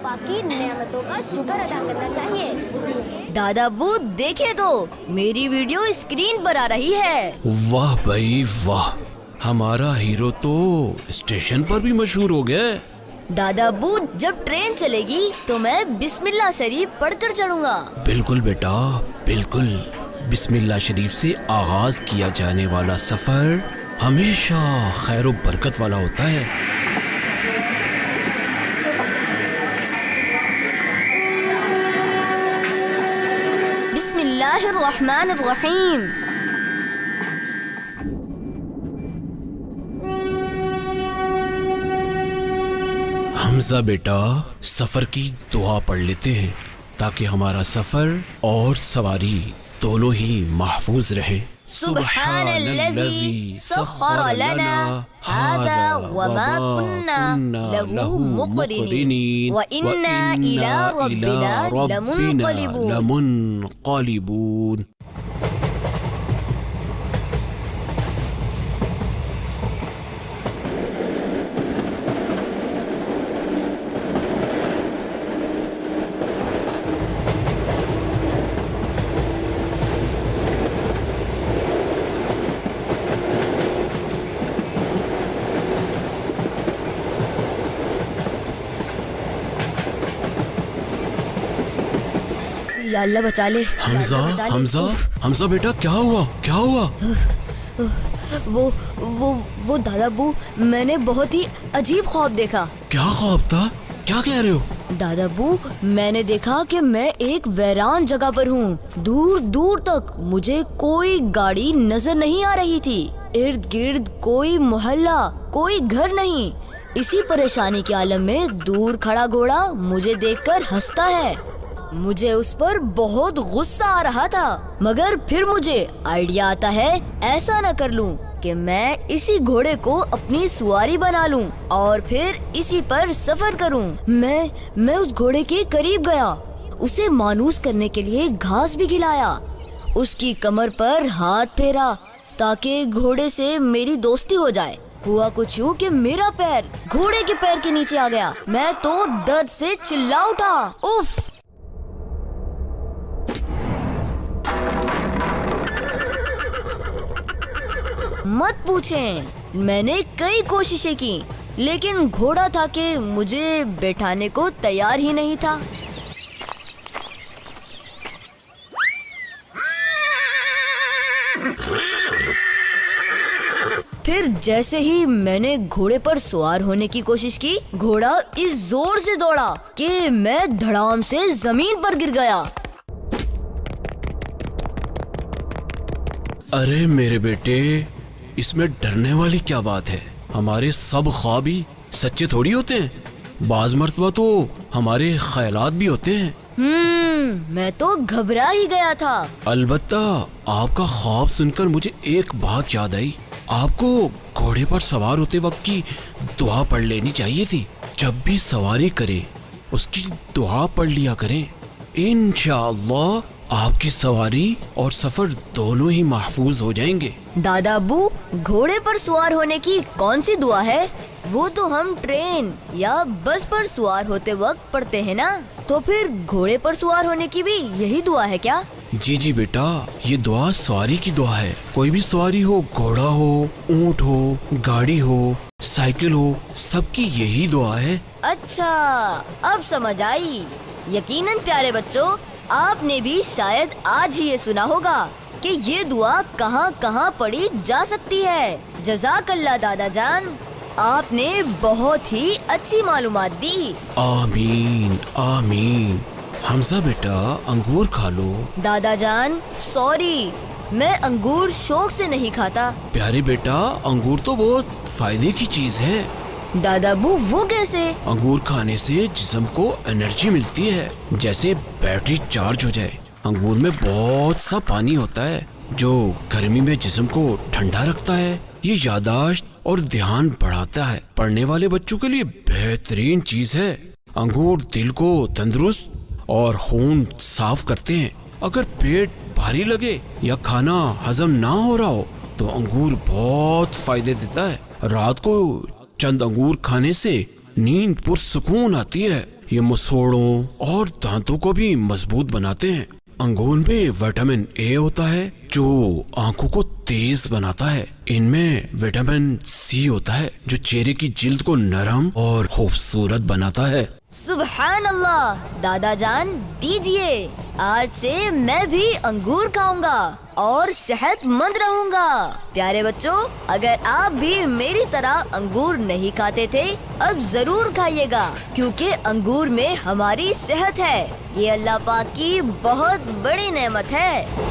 पाक की नेमतों का शुक्र अदा करना चाहिए। दादा अब्बू देखिए तो मेरी वीडियो स्क्रीन पर आ रही है। वाह भाई वाह, हमारा हीरो तो स्टेशन पर भी मशहूर हो गया है। दादा अब्बू जब ट्रेन चलेगी तो मैं बिस्मिल्लाह शरीफ पढ़कर चढ़ूंगा। बिल्कुल बेटा बिल्कुल, बिस्मिल्लाह शरीफ से आगाज किया जाने वाला सफर हमेशा खैर और बरकत वाला होता है। बिस्मिल्लाहिर्रहमानिर्रहीम। हमजा बेटा सफर की दुआ पढ़ लेते हैं ताकि हमारा सफर और सवारी दोनों ही महफूज रहे। सुब्हानल्लज़ी सख्खर लना हाज़ा वमा कुन्ना लहू मुक़रिनीन व इन्ना इला रब्बिना लमुनक़लिबून। या अल्लाह बचा ले। हमजा हमजा हमजा बेटा क्या हुआ क्या हुआ? वो दादा अब्बू मैंने बहुत ही अजीब ख्वाब देखा। क्या ख्वाब था, क्या कह रहे हो? दादा अब्बू मैंने देखा कि मैं एक वीरान जगह पर हूँ। दूर दूर तक मुझे कोई गाड़ी नजर नहीं आ रही थी। इर्द गिर्द कोई मोहल्ला, कोई घर नहीं। इसी परेशानी के आलम में दूर खड़ा घोड़ा मुझे देखकर हंसता है। मुझे उस पर बहुत गुस्सा आ रहा था, मगर फिर मुझे आइडिया आता है ऐसा न कर लूं कि मैं इसी घोड़े को अपनी सवारी बना लूं और फिर इसी पर सफर करूं। मैं उस घोड़े के करीब गया, उसे मानूस करने के लिए घास भी खिलाया, उसकी कमर पर हाथ फेरा ताकि घोड़े से मेरी दोस्ती हो जाए। हुआ कुछ यूं कि मेरा पैर घोड़े के पैर के नीचे आ गया। मैं तो दर्द से चिल्ला उठा। उफ! मत पूछें, मैंने कई कोशिशें की लेकिन घोड़ा था कि मुझे बैठाने को तैयार ही नहीं था। फिर जैसे ही मैंने घोड़े पर सवार होने की कोशिश की, घोड़ा इस जोर से दौड़ा कि मैं धड़ाम से जमीन पर गिर गया। अरे मेरे बेटे, इसमें डरने वाली क्या बात है? हमारे सब ख्वाब ही सच्चे थोड़ी होते हैं। बाज मर्तबा तो हमारे ख्यालात भी होते हैं। मैं तो घबरा ही गया था। अलबत्ता आपका ख्वाब सुनकर मुझे एक बात याद आई। आपको घोड़े पर सवार होते वक्त की दुआ पढ़ लेनी चाहिए थी। जब भी सवारी करें उसकी दुआ पढ़ लिया करें। इंशाअल्लाह आपकी सवारी और सफर दोनों ही महफूज हो जाएंगे। दादा अब्बू घोड़े पर सवार होने की कौन सी दुआ है? वो तो हम ट्रेन या बस पर सवार होते वक्त पढ़ते हैं ना, तो फिर घोड़े पर सवार होने की भी यही दुआ है क्या? जी बेटा, ये दुआ सवारी की दुआ है। कोई भी सवारी हो, घोड़ा हो, ऊंट हो, गाड़ी हो, साइकिल हो, सबकी यही दुआ है। अच्छा, अब समझ आई। यकीनन प्यारे बच्चों, आपने भी शायद आज ही ये सुना होगा कि ये दुआ कहाँ कहाँ पढ़ी जा सकती है। जज़ाकल्लाह दादा जान, आपने बहुत ही अच्छी मालूमात दी। आमीन आमीन। हमजा बेटा अंगूर खा लो। दादा जान सॉरी, मैं अंगूर शौक से नहीं खाता। प्यारे बेटा, अंगूर तो बहुत फायदे की चीज है। दादा अब्बू वो कैसे? अंगूर खाने से जिस्म को एनर्जी मिलती है, जैसे बैटरी चार्ज हो जाए। अंगूर में बहुत सा पानी होता है जो गर्मी में जिस्म को ठंडा रखता है। ये यादाश्त और ध्यान बढ़ाता है। पढ़ने वाले बच्चों के लिए बेहतरीन चीज है। अंगूर दिल को तंदुरुस्त और खून साफ करते हैं। अगर पेट भारी लगे या खाना हजम ना हो रहा हो तो अंगूर बहुत फायदे देता है। रात को चंद अंगूर खाने से नींद पुरसुकून आती है। ये मसोड़ों और दांतों को भी मजबूत बनाते हैं। अंगूर में विटामिन ए होता है जो आंखों को तेज बनाता है। इनमें विटामिन सी होता है जो चेहरे की जिल्द को नरम और खूबसूरत बनाता है। सुबहान अल्लाह, दादा जान दीजिए, आज से मैं भी अंगूर खाऊंगा और सेहतमंद रहूंगा। प्यारे बच्चों, अगर आप भी मेरी तरह अंगूर नहीं खाते थे, अब जरूर खाइएगा, क्योंकि अंगूर में हमारी सेहत है। ये अल्लाह पाक की बहुत बड़ी नेमत है।